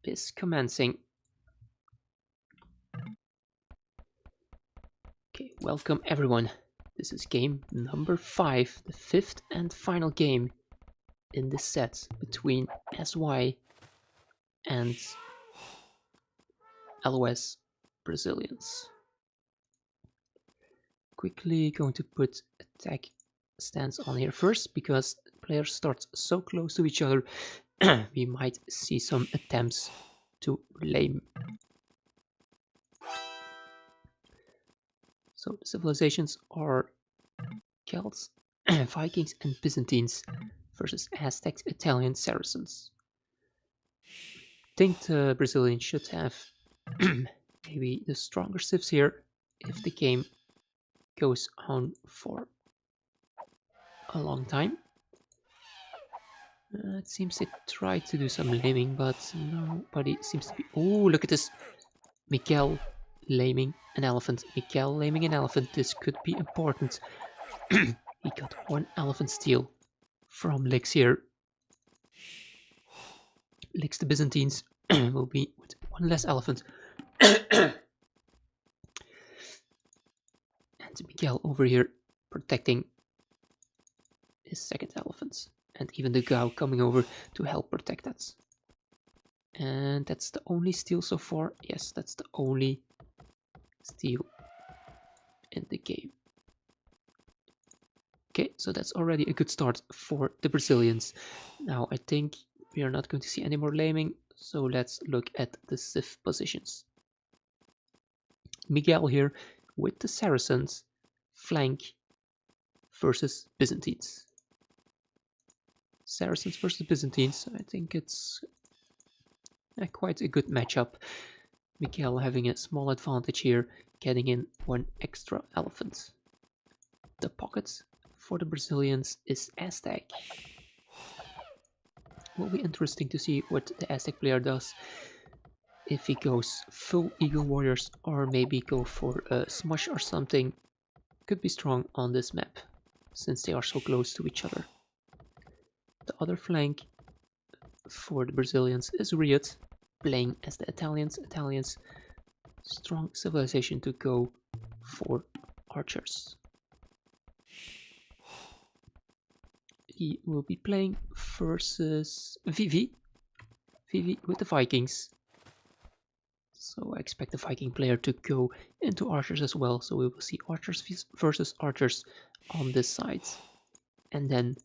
is commencing. Okay, welcome everyone. This is game number 5, the 5th and final game in this set between SY and LoS Brazilians. Quickly going to put attack stance on here first, because players start so close to each other we might see some attempts to lame. So the civilizations are Celts, Vikings and Byzantines versus Aztecs, Italians, Saracens. I think the Brazilians should have maybe the stronger civs here if the game goes on for a long time. It seems they tried to do some laming, but nobody seems to be... Oh, look at this! Miguel laming an elephant. Miguel laming an elephant. This could be important. He got 1 elephant steal from Lix here. Lix the Byzantines will be with 1 less elephant. And Miguel over here protecting his 2nd elephant. And even the Gao coming over to help protect that. And that's the only steal so far. Yes, that's the only steal in the game. Okay, so that's already a good start for the Brazilians. Now I think we are not going to see any more laming, so let's look at the civ positions. Miguel here with the Saracens flank versus Byzantines. Saracens versus Byzantines, I think it's quite a good matchup. Miguel having a small advantage here, getting in 1 extra elephant. The pocket for the Brazilians is Aztec. Will be interesting to see what the Aztec player does. If he goes full Eagle Warriors or maybe go for a smush or something. Could be strong on this map, since they are so close to each other. The other flank for the Brazilians is Riot, playing as the Italians. Italians, strong civilization to go for archers. He will be playing versus Vivi with the Vikings. So I expect the Viking player to go into archers as well. So we will see archers versus archers on this side. And then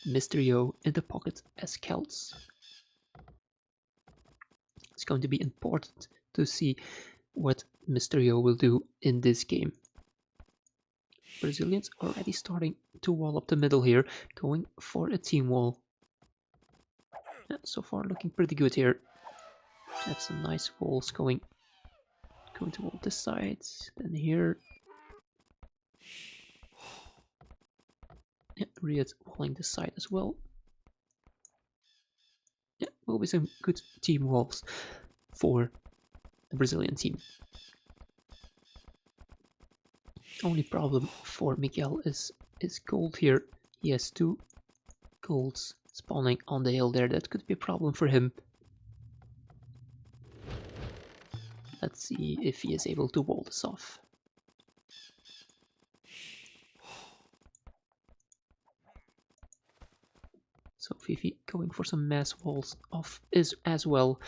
Mysterio in the pocket as Celts. It's going to be important to see what Mysterio will do in this game. Brazilians already starting to wall up the middle here, going for a team wall. Yeah, so far looking pretty good here. Have some nice walls going to wall this side, then here. Yeah, Riot walling this side as well. Yeah, will be some good team walls for the Brazilian team. Only problem for Miguel is gold here. He has 2 golds spawning on the hill there. That could be a problem for him. Let's see if he is able to wall this off. So Vivi going for some mass walls off is as well.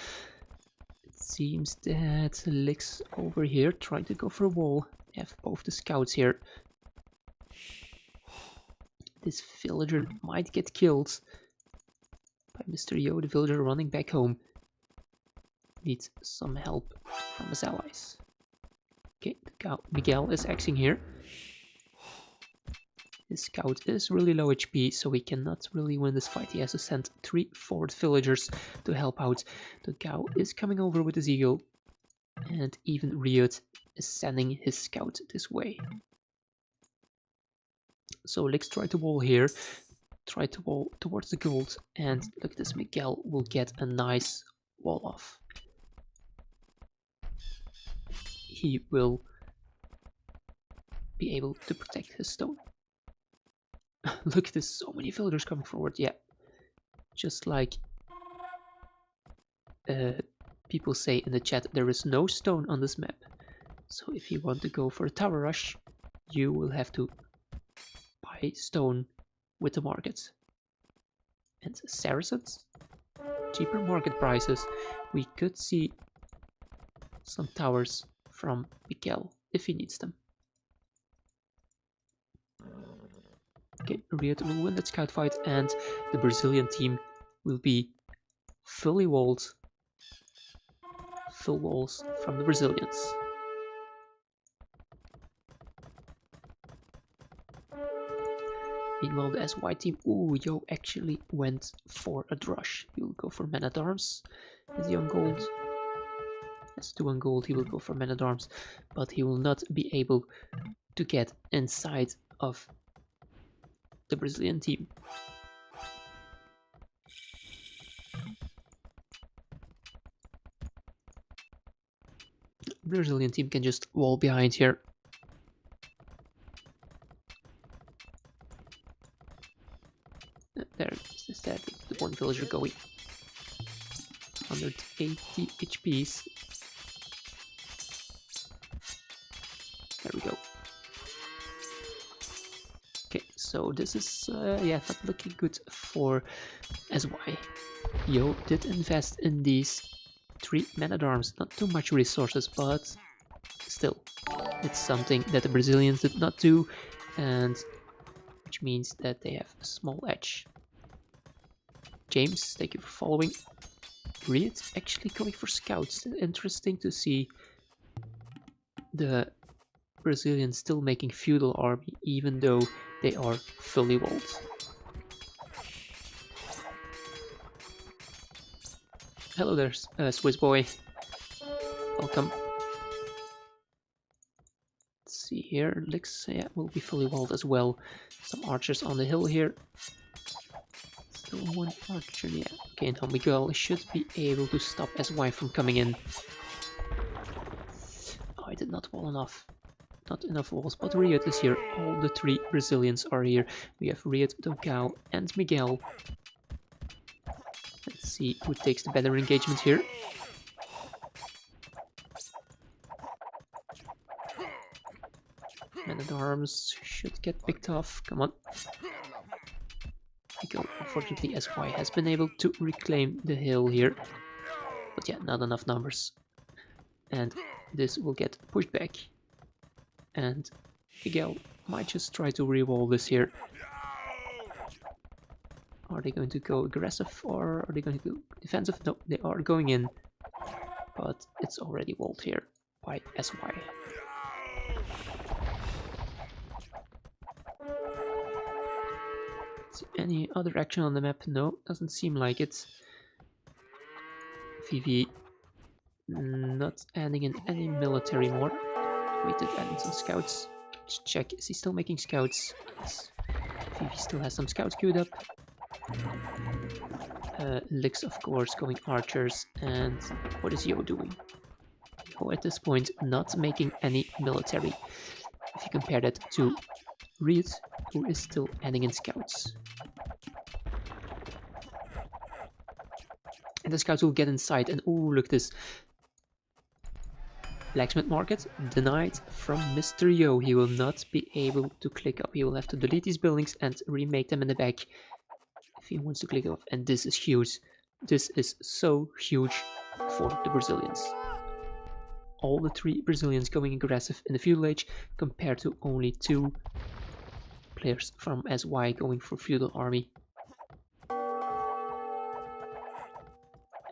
It seems that Lix over here trying to go for a wall. They have both the scouts here. This villager might get killed by Mysterio, the villager running back home. Needs some help from his allies. Okay, Miguel is axing here. His scout is really low HP, so he cannot really win this fight. He has to send 3 forward villagers to help out. The Gao is coming over with his eagle. And even Riot is sending his scout this way. So Lix tried to wall here. Tried to wall towards the gold. And look at this, Miguel will get a nice wall off. He will be able to protect his stone. Look at this, so many villagers coming forward. Yeah, just like people say in the chat there is no stone on this map. So if you want to go for a tower rush, you will have to buy stone with the market. And Saracens, cheaper market prices. We could see some towers from Miguel if he needs them. Okay, Riot will win that scout fight, and the Brazilian team will be fully walled. Full walls from the Brazilians. Meanwhile, the SY team, ooh, Yo actually went for a drush. He will go for Man at Arms. Is he on gold? Yes, 2 on gold. He will go for Man at Arms, but he will not be able to get inside of the Brazilian team. Brazilian team can just wall behind here. There is that the one villager going. 180 HPs. There we go. Okay, so this is yeah, not looking good for SY. Yo did invest in these 3 man-at-arms, not too much resources, but still, it's something that the Brazilians did not do, and which means that they have a small edge. James, thank you for following. Reed actually going for scouts. Interesting to see the Brazilians still making feudal army, even though they are fully walled. Hello there, Swiss boy. Welcome. Let's see here. Lix, yeah, will be fully walled as well. Some archers on the hill here. Still 1 archer, yeah. Okay, now Miguel should be able to stop SY from coming in. Oh, I did not wall enough. Not enough walls, but Riot is here. All the 3 Brazilians are here. We have Riot, Docao, and Miguel. Let's see who takes the better engagement here. Man-at-Arms should get picked off. Come on. Miguel, unfortunately, SY has been able to reclaim the hill here. But yeah, not enough numbers. And this will get pushed back. And Miguel might just try to re-wall this here. Are they going to go aggressive or are they going to go defensive? No, they are going in. But it's already walled here by SY. Any other action on the map? No, doesn't seem like it. VV not adding in any military more. We did add in some scouts. Let's check, is he still making scouts? Yes. VV still has some scouts queued up. Lix, of course, going archers. And what is Yo doing? Yo at this point not making any military. If you compare that to Reed, who is still adding in scouts. And the scouts will get inside, and oh, look at this. Blacksmith market denied from Mr. Yo. He will not be able to click up. He will have to delete these buildings and remake them in the back if he wants to click up. And this is huge. This is so huge for the Brazilians. All the 3 Brazilians going aggressive in the feudal age compared to only 2 players from SY going for feudal army.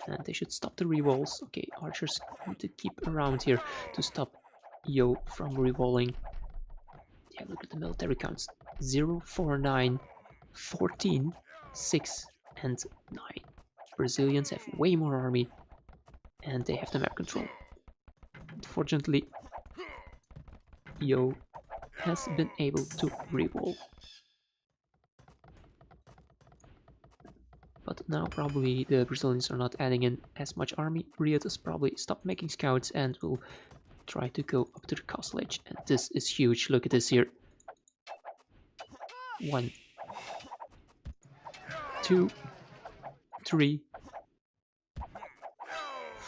And they should stop the rewalls. Okay, archers need to keep around here to stop Yo from rewalling. Yeah, look at the military counts. 0, 4, 9, 14, 6, and 9. Brazilians have way more army and they have the map control. Unfortunately, Yo has been able to rewall. But now probably the Brazilians are not adding in as much army. Riot has probably stopped making scouts and will try to go up to the castle edge. And this is huge. Look at this here. 1, 2, 3,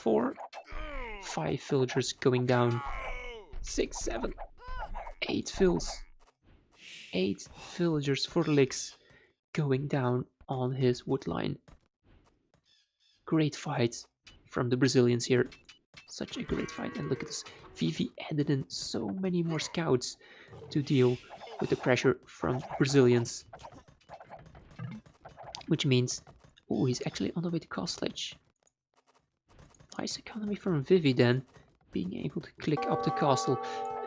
4, 5 villagers going down, 6, 7, 8 fills, 8 villagers for Lix going down on his wood line. Great fight from the Brazilians here. Such a great fight. And look at this. Vivi added in so many more scouts to deal with the pressure from the Brazilians. Which means, oh, he's actually on the way to Castle Edge. Nice economy from Vivi then, being able to click up the castle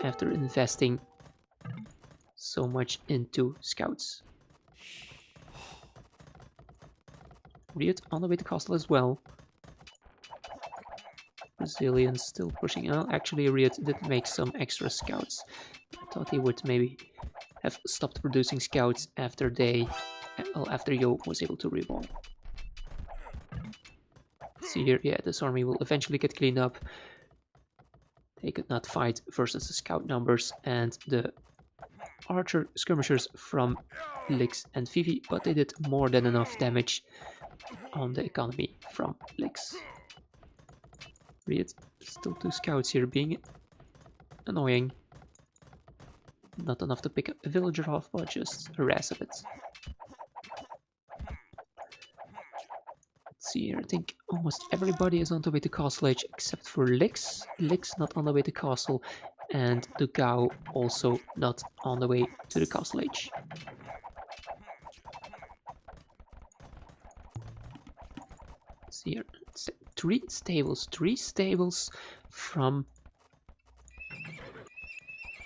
after investing so much into scouts. Riot on the way to castle as well. Brazilians still pushing out. Actually, Riot did make some extra scouts. I thought he would maybe have stopped producing scouts after after Yo was able to revolve. See here, yeah, this army will eventually get cleaned up. They could not fight versus the scout numbers and the archer skirmishers from Lix and Vivi, but they did more than enough damage on the economy from Lix. Riot, still 2 scouts here being annoying. Not enough to pick a villager off, but just harass a bit. Let's see here, I think almost everybody is on the way to Castle Edge except for Lix. Lix not on the way to Castle, and the Gao also not on the way to the Castle Edge. Let's see here, 3 stables from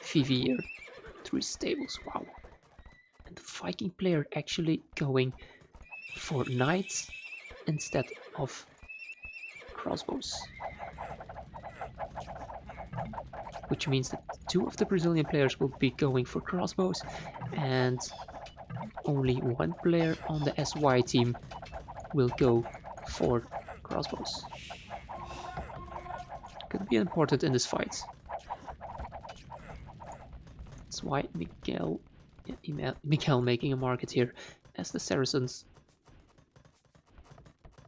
Vivi here. 3 stables, wow. And the Viking player actually going for knights instead of crossbows. Which means that 2 of the Brazilian players will be going for crossbows and only 1 player on the SY team will go for crossbows. Could be important in this fight. That's why Miguel making a market here as the Saracens.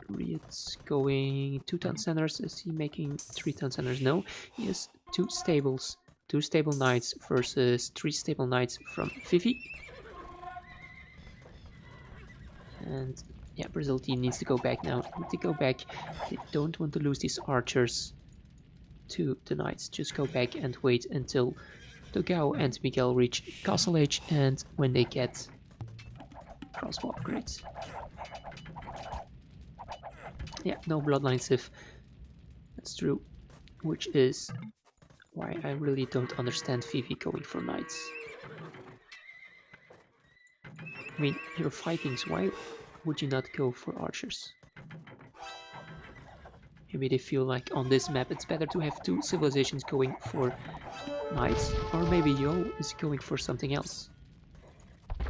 Riot's going 2-ton centers. Is he making 3-ton centers? No, he has 2 stables, 2 stable knights versus 3 stable knights from Vivi. And yeah, Brazil team needs to go back now. Need to go back. They don't want to lose these archers to the knights. Just go back and wait until Dogao and Miguel reach Castle Age, and when they get crossbow upgrades. Yeah, no bloodline Sif. That's true. Which is why I really don't understand Vivi going for knights. I mean, you're Vikings, why would you not go for archers? Maybe they feel like on this map it's better to have 2 civilizations going for knights, or maybe Yo is going for something else.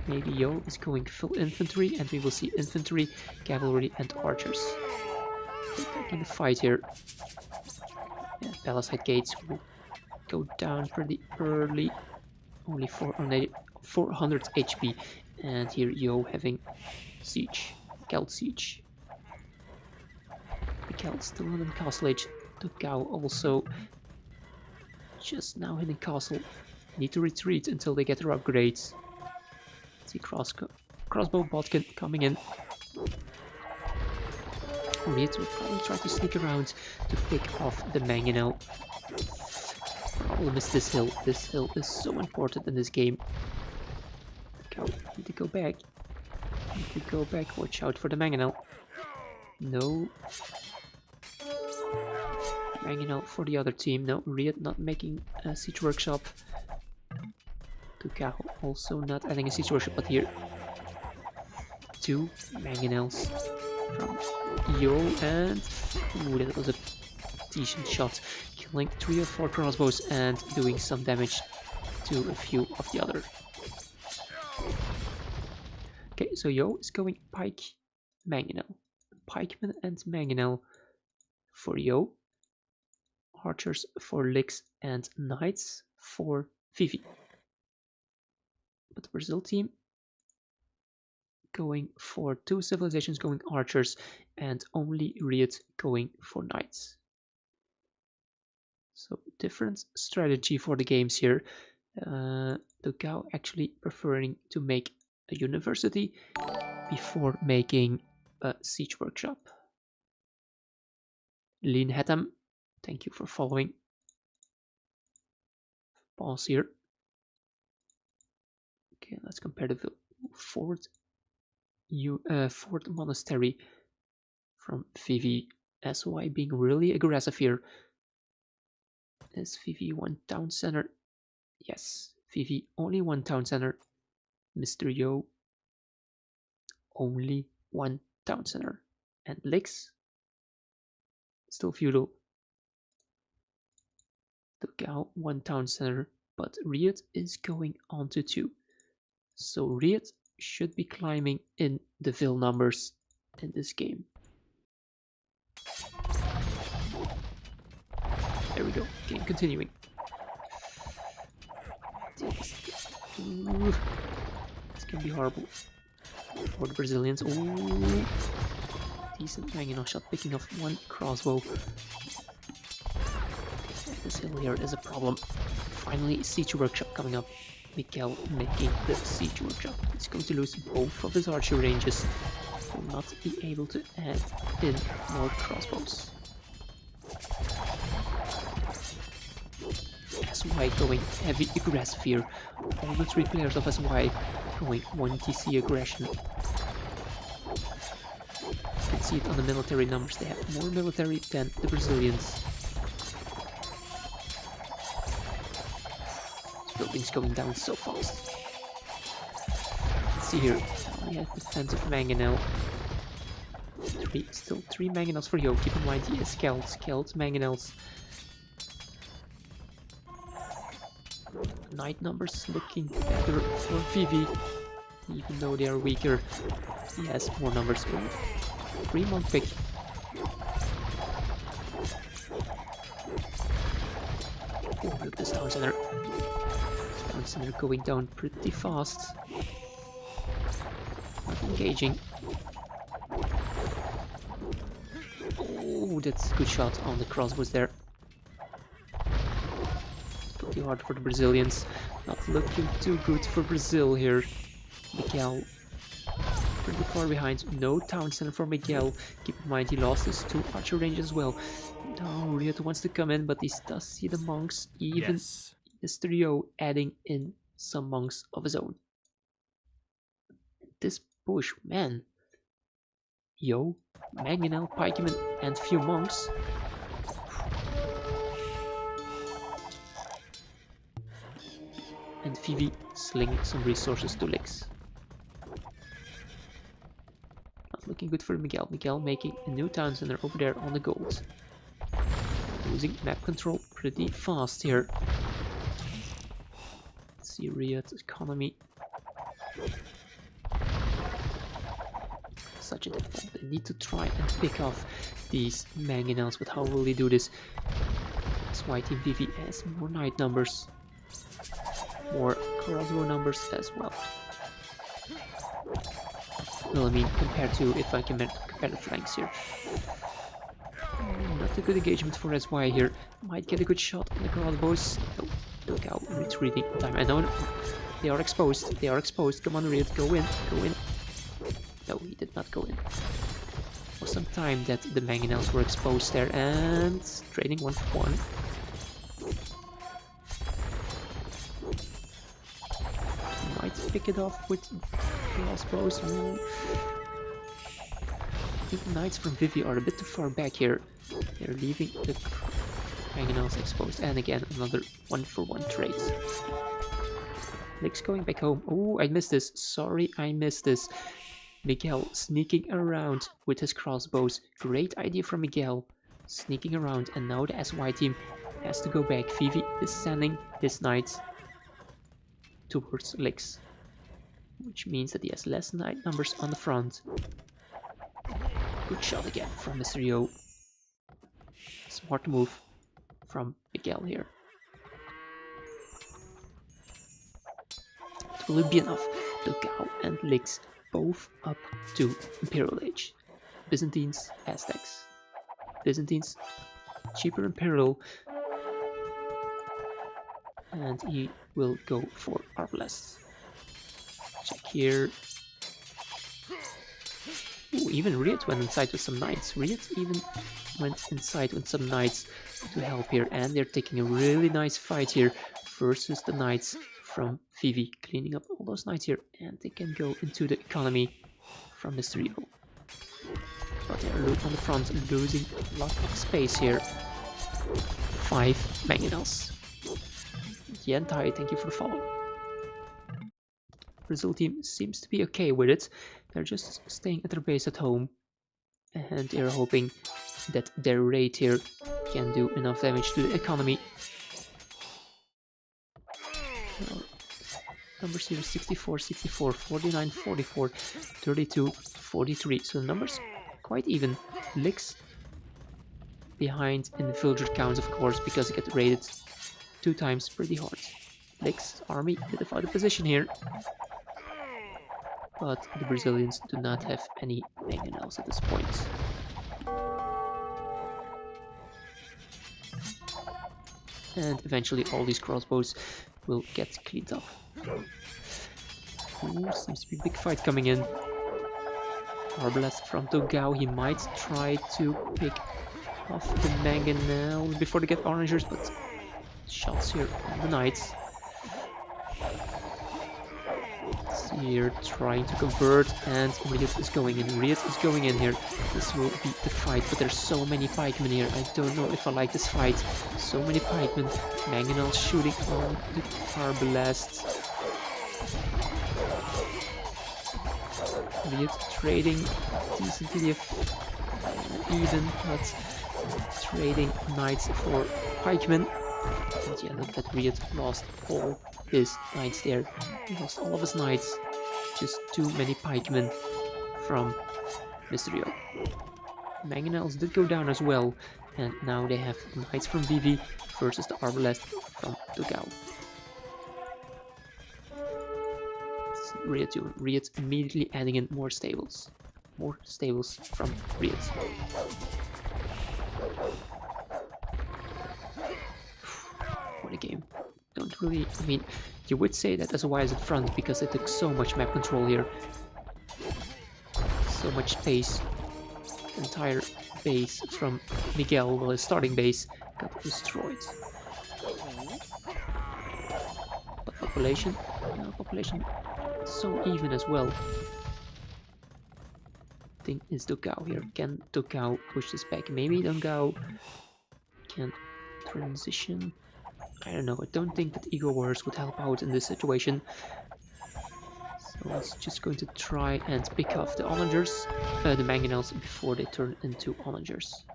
Maybe Yo is going full infantry and we will see infantry, cavalry and archers. Back in the fight here. Yeah, Palisade gates will go down pretty early. Only 400 HP. And here Yo having siege. Geld siege. The Geld still in the Castle Age. The Gao also just now hitting castle. Need to retreat until they get their upgrades. See crossbow botkin coming in. Riot will probably try to sneak around to pick off the Mangonel. Problem is this hill. This hill is so important in this game. Need to go back. Need to go back. Watch out for the Mangonel. No. Mangonel for the other team. No, Riot not making a siege workshop. Tukao also not adding a siege workshop, but here 2 Mangonels from Yo, and ooh, that was a decent shot, killing 3 or 4 crossbows and doing some damage to a few of the other. Okay, so Yo is going pike, Mangonel, pikeman and Mangonel for Yo, archers for Lix and knights for Vivi. But the Brazil team going for 2 civilizations going archers and only Riot going for knights. So different strategy for the games here. The Gao actually preferring to make a university before making a siege workshop. Lean Hatham, thank you for following. Pause here. Okay, let's compare the Fort Monastery from Vivi. SY being really aggressive here. Is Vivi one town center? Yes, Vivi only one town center. Mr. Yo only one town center. And Lix still feudal. The Gao one town center, but Riyadh is going on to 2. So Riyadh should be climbing in the Vil numbers in this game. There we go. Game continuing. Ooh, this can be horrible for the Brazilians. Ooh, decent Mangonel shot, picking off one crossbow. This hill here is a problem. Finally, siege workshop coming up. Miguel making the siege workshop. He's going to lose both of his archer ranges. Will not be able to add in more crossbows. SY going heavy aggressive here. All the 3 players of SY going 1 TC aggression. You can see it on the military numbers. They have more military than the Brazilians. This building's going down so fast. Let's see here. We have defensive Mangonel. Still 3 Mangonels for Yo. Keep in mind he is Skeld Mangonels. Knight numbers looking better for Vivi, even though they are weaker. He has more numbers. 3 monk pick. Oh, look at this town center. This town center going down pretty fast. Not engaging. Oh, that's a good shot on the crossbows there. Pretty hard for the Brazilians. Not looking too good for Brazil here. Miguel pretty far behind. No town center for Miguel. Keep in mind he lost his 2 archer range as well. No, Riyadh wants to come in, but he does see the monks. Even Mr. Yo adding in some monks of his own. This push, man. Yo, Mangonel, pikemen, and few monks. And Vivi slinging some resources to Lix. Not looking good for Miguel. Miguel making a new town center over there on the gold. Losing map control pretty fast here. Let's see Riyadh economy. Such a difficult. They need to try and pick off these Mangonels, but how will they do this? SY Team Vivi has more knight numbers. More crossbow numbers as well. Well, I mean, compared to if I compare the flanks here. Not a good engagement for SY here. Might get a good shot on the crossbows. No, look out, retreating time. I know they are exposed. They are exposed. Come on, Riyadh, go in, go in. No, he did not go in. For some time that the Mangonels were exposed there and trading 1 for 1. Might pick it off with crossbows. I think the knights from Vivi are a bit too far back here. They're leaving the Mangonels exposed. And again, another 1 for 1 trade. Nick's going back home. Oh, I missed this. Sorry, I missed this. Miguel sneaking around with his crossbows. Great idea from Miguel. Sneaking around, and now the SY team has to go back. Vivi is sending his knights towards Lix, which means that he has less knight numbers on the front. Good shot again from Mr. Yo. Smart move from Miguel here. Will it be enough? The Gao and Lix both up to Imperial Age. Byzantines, Aztecs. Byzantines, cheaper Imperial. and he will go for Arbalest. Check here. Ooh, even Riot went inside with some knights. Riot even went inside with some knights to help here, and they're taking a really nice fight here versus the knights from Vivi, cleaning up all those knights here, and they can go into the economy from Mysterio. But they're on the front, losing a lot of space here. 5 mangonels. Yentai, thank you for the follow. Brazil team seems to be okay with it. They're just staying at their base at home, and they're hoping that their raid here can do enough damage to the economy. Numbers here 64, 64, 49, 44, 32, 43. So the numbers quite even. Licks behind in the villager counts, of course, because he got raided 2 times pretty hard. Licks army did a fight position here, but the Brazilians do not have any mangonels at this point. And eventually all these crossbows will get cleaned up. Ooh, seems to be a big fight coming in. Arbalest from Togao, he might try to pick off the mangonel before they get orangers, but shots here on the knights. Here trying to convert, and Riot is going in. Riot is going in here. This will be the fight, but there's so many pikemen here. I don't know if I like this fight. So many pikemen. Mangonel shooting on the Arbalest. Riot trading decently even, but trading knights for pikemen. And yeah, look at Riot lost all his knights there. He lost all of his knights. Just too many pikemen from Mysterio. Mangonels did go down as well, and now they have knights from Vivi versus the Arbalest from Togao. Riot doing? Riot immediately adding in more stables. More stables from Riot. What a game. Don't really, I mean, you would say that as why is it front because it took so much map control here. So much space. Entire base from Miguel, well, his starting base, got destroyed. But population, population so even as well. I think it's Togao here. Can Togao push this back? Maybe Togao can transition. I don't know, I don't think that Ego Warriors would help out in this situation. So it's just going to try and pick off the onagers, the mangonels, before they turn into onagers.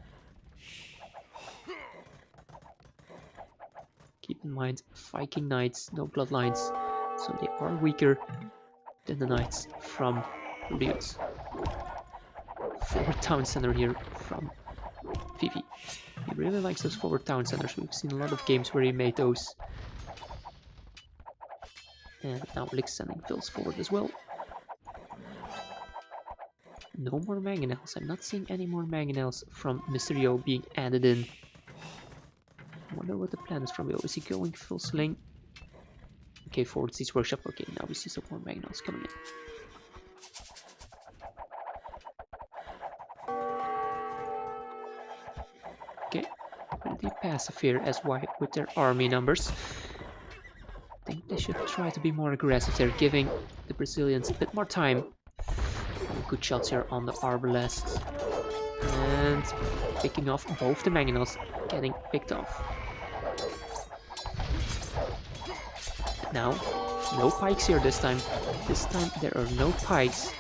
Keep in mind, Viking knights, no bloodlines, so they are weaker than the knights from Riot. Forward town center here from Vivi. He really likes those forward town centers. We've seen a lot of games where he made those. And now Lick sending fills forward as well. No more mangonels. I'm not seeing any more mangonels from Mysterio being added in. I wonder what the plan is from Yo. Is he going full sling? Okay, forward sees workshop. Okay, now we see some more mangonels coming in. Okay, pretty passive here as White with their army numbers. I think they should try to be more aggressive. They're giving the Brazilians a bit more time. Good shots here on the Arbalest. And picking off both the mangonels, getting picked off. Now, no pikes here this time. This time there are no pikes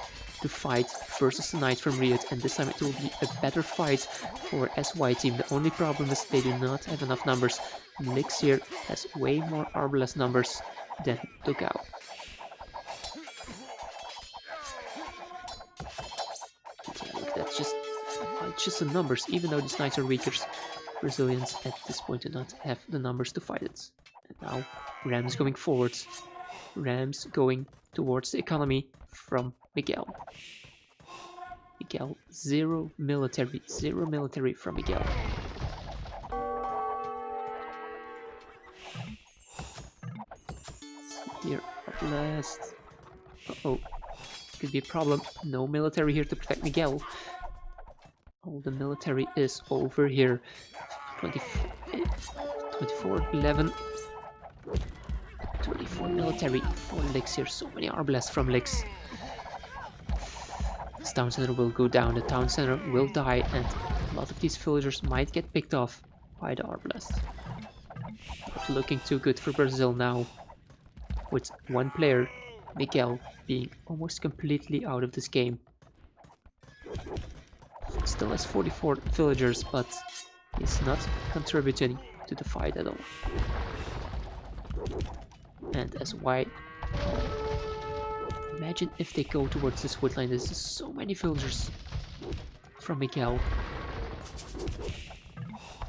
to fight versus the knight from Riot, and this time it will be a better fight for SY team. The only problem is they do not have enough numbers. Nix here has way more Arbalest numbers than Togao. That's just the numbers. Even though these knights are weaker, Brazilians at this point do not have the numbers to fight it. And now Rams going forwards. Rams going towards the economy from Miguel. Miguel, zero military from Miguel. Here, blast. Uh-oh. Could be a problem. No military here to protect Miguel. All the military is over here. 24, 11. 24 military for Lix here. So many R-blasts from Lix. This town center will go down. The town center will die, and a lot of these villagers might get picked off by the R-blast. Not looking too good for Brazil now, with one player, Miguel, being almost completely out of this game. Still has 44 villagers, but he's not contributing to the fight at all. And as why, imagine if they go towards this woodline. There's so many villagers from Miguel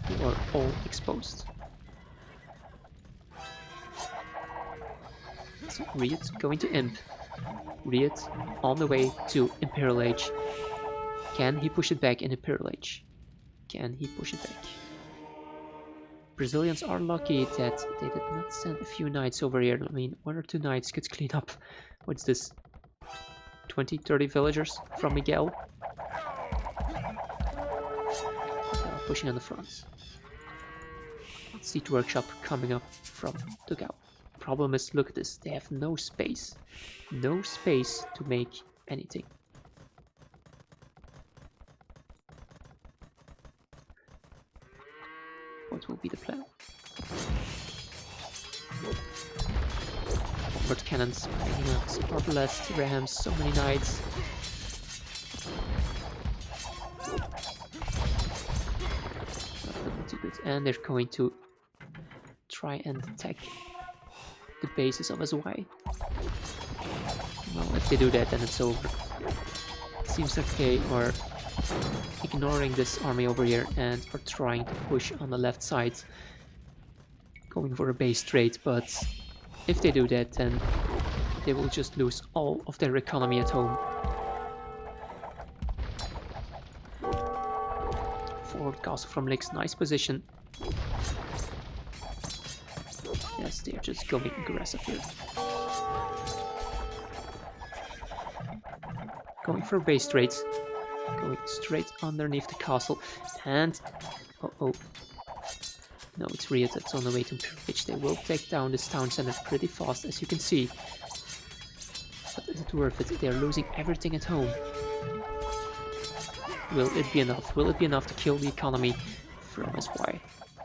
who are all exposed. So Riot going to Imp. Riot on the way to Imperial Age. Can he push it back in Imperial Age? Can he push it back? Brazilians are lucky that they did not send a few knights over here. I mean, 1 or 2 knights could clean up. What's this? 20, 30 villagers from Miguel. Pushing on the front. Siege Workshop coming up from Dugao. Problem is, look at this. They have no space. No space to make anything. What will be the plan? Bombard cannons, bringing up Arbalest, Rams, so many knights. Not looking too good. And they're going to try and attack the bases of SY. Well, if they do that, then it's over. It seems like they are ignoring this army over here and are trying to push on the left side, going for a base trade, but if they do that, then they will just lose all of their economy at home. Forward castle from Lix, nice position. Yes, they are just going aggressive here. Going for base trades. Going straight underneath the castle, and uh-oh. No, it's Riot that's on the way to Imperial Age. They will take down this town center pretty fast, as you can see. But is it worth it? They're losing everything at home. Will it be enough? Will it be enough to kill the economy from SY?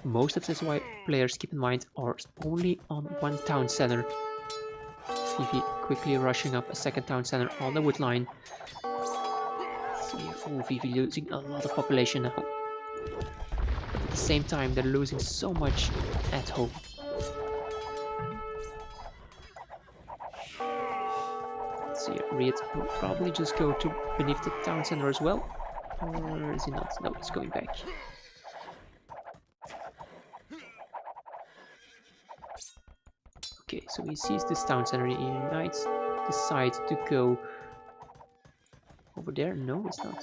Most of the SY players, keep in mind, are only on one town center. Vivi quickly rushing up a second town center on the wood line. Oh, Vivi losing a lot of population now. But at the same time, they're losing so much at home. Let's see, Riot will probably just go to beneath the town center as well. Or is he not? No, he's going back. Okay, so he sees this town center. He might decide to go over there. No, it's not.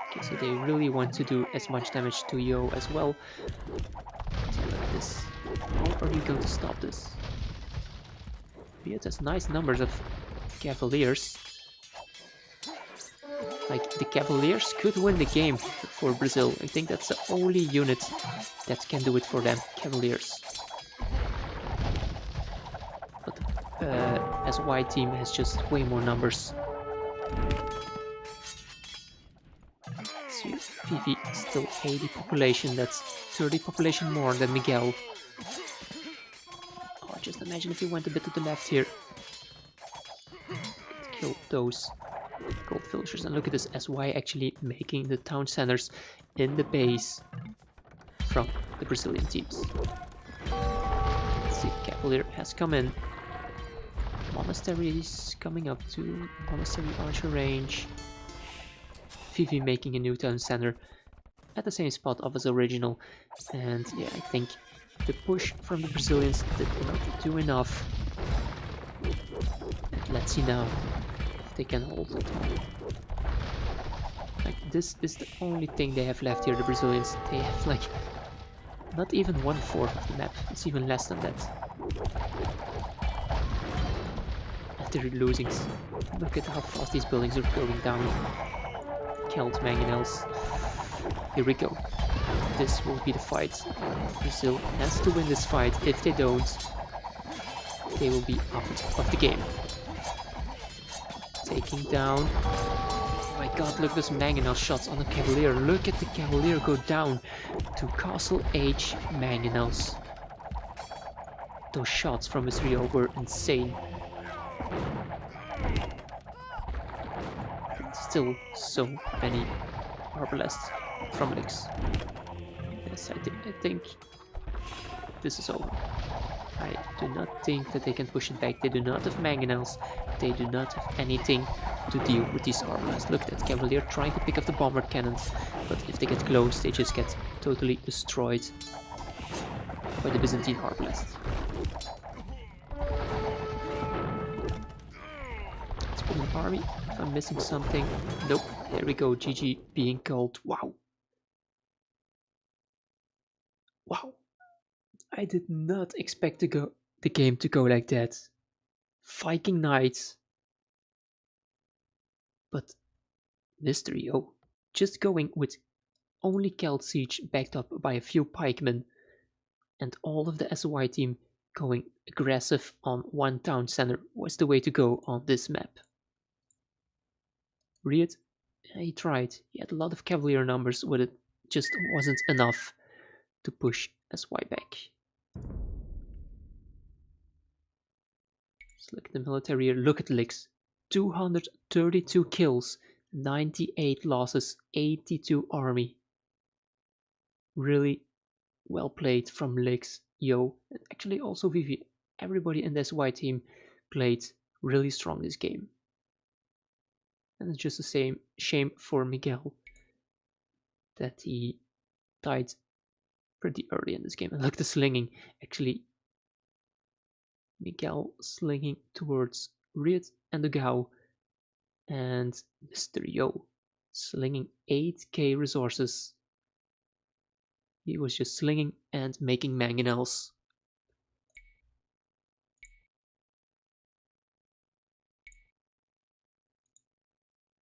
Okay, so they really want to do as much damage to Yo as well. So look at this. How are you going to stop this? Riot has nice numbers of Cavaliers. Like, the Cavaliers could win the game for Brazil. I think that's the only unit that can do it for them. Cavaliers. But the SY team has just way more numbers. Vivi still 80 population, that's 30 population more than Miguel. Oh, just imagine if he went a bit to the left here. Kill those gold villagers, and look at this, SY actually making the town centers in the base from the Brazilian teams. Let's see, Cavalier has come in. Monastery is coming up to Monastery Archer range. Vivi making a new town center at the same spot of his original, and yeah, I think the push from the Brazilians did not do enough. And let's see now if they can hold it. Like, this is the only thing they have left here, the Brazilians. They have like not even 1/4 of the map, it's even less than that. after losing. Look at how fast these buildings are going down. Killed Mangonels. Here we go. This will be the fight. Brazil has to win this fight. If they don't, they will be out of the game. Taking down. Oh my god, look at those Mangonel shots on the Cavalier. Look at the Cavalier go down to Castle H Mangonels. Those shots from his Rio were insane. Still so many arbalests from Lix. Yes, I think this is over. I do not think that they can push it back. They do not have Mangonels. They do not have anything to deal with these arbalests. Look at that Cavalier trying to pick up the bombard cannons, but if they get close, they just get totally destroyed by the Byzantine arbalest. Let's put an army. If I'm missing something, nope. There we go. GG being called. Wow. Wow. I did not expect the game to go like that. Viking Knights. But Mystery, oh, just going with only Celt Siege backed up by a few pikemen and all of the SOI team going aggressive on one town center was the way to go on this map. Riot, he tried. He had a lot of Cavalier numbers, but it just wasn't enough to push SY back. Let's look at the military here. Look at Lix. 232 kills, 98 losses, 82 army. Really well played from Lix, Yo, and actually also Vivi. Everybody in the SY team played really strong this game. And it's just the same shame for Miguel that he died pretty early in this game. And look at the slinging. Actually, Miguel slinging towards Riot and the Gao, and Mr. Yo slinging 8k resources. He was just slinging and making mangonels.